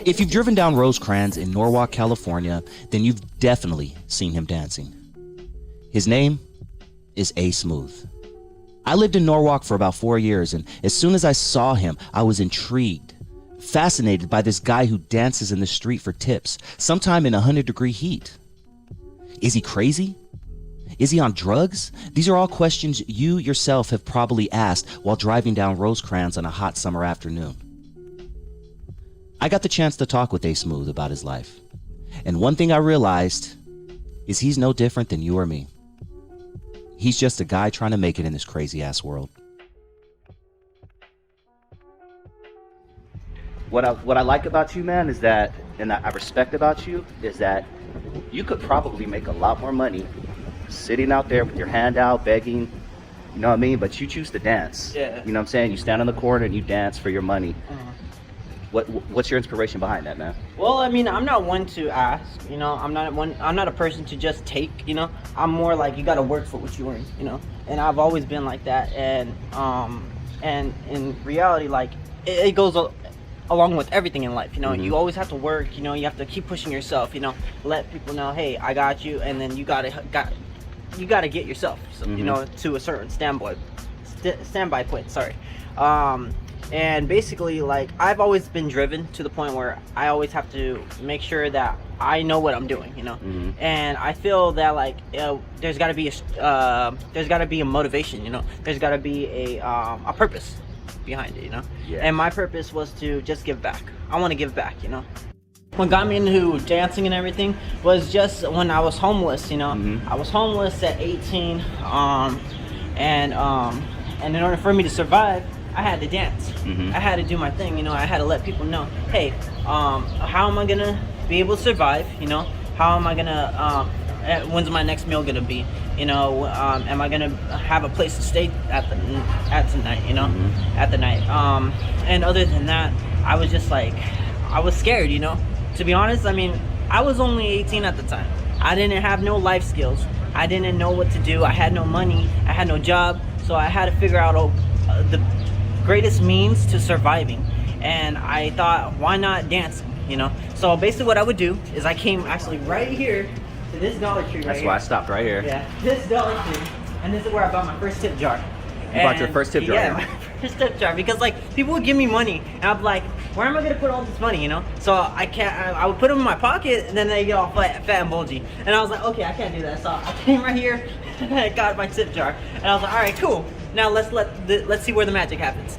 If you've driven down Rosecrans in Norwalk, California, then you've definitely seen him dancing. His name is A Smooth. I lived in Norwalk for about 4 years, and as soon as I saw him, I was intrigued, fascinated by this guy who dances in the street for tips, sometime in 100-degree heat. Is he crazy? Is he on drugs? These are all questions you yourself have probably asked while driving down Rosecrans on a hot summer afternoon. I got the chance to talk with A Smooth about his life, and one thing I realized is he's no different than you or me. He's just a guy trying to make it in this crazy-ass world. What I like about you, man, is that, and I respect about you, is that you could probably make a lot more money sitting out there with your hand out, begging, you know what I mean? But you choose to dance. Yeah. You know what I'm saying? You stand on the corner and you dance for your money. What's your inspiration behind that, man? Well, I mean, I'm not one to ask, you know. I'm not a person to just take, you know. I'm more like, you got to work for what you earn, you know. And I've always been like that. And in reality, like, it goes along with everything in life, you know. You always have to work, you know. You have to keep pushing yourself, you know. Let people know, hey, I got you. And then you gotta get yourself, so, you know, to a certain standby point. Sorry. And basically, like, I've always been driven to the point where I always have to make sure that I know what I'm doing, you know. And I feel that, like, there's got to be a motivation, you know. There's got to be a purpose behind it, you know. And my purpose was to just give back. I want to give back, you know. What got me into dancing and everything was just when I was homeless, you know. I was homeless at 18, and in order for me to survive, I had to dance. I had to do my thing, you know. I had to let people know, hey, how am I gonna be able to survive, you know? How am I gonna, when's my next meal gonna be, you know? Am I gonna have a place to stay at tonight, you know, at the night? And other than that, I was just like, I was scared, you know. To be honest, I mean, I was only 18 at the time. I didn't have no life skills. I didn't know what to do. I had no money. I had no job. So I had to figure out the greatest means to surviving. And I thought, why not dancing, you know? So basically what I would do is I came actually right here to this Dollar Tree right That's here. why I stopped right here. Yeah, this Dollar Tree. And this is where I bought my first tip jar. You bought your first tip jar? Yeah, my first tip jar. Because, like, people would give me money, and I'm like, where am I gonna put all this money, you know? So I would put them in my pocket, and then they get all fat and bulgy. And I was like, okay, I can't do that. So I came right here, and I got my tip jar. And I was like, all right, cool. Now let's see where the magic happens.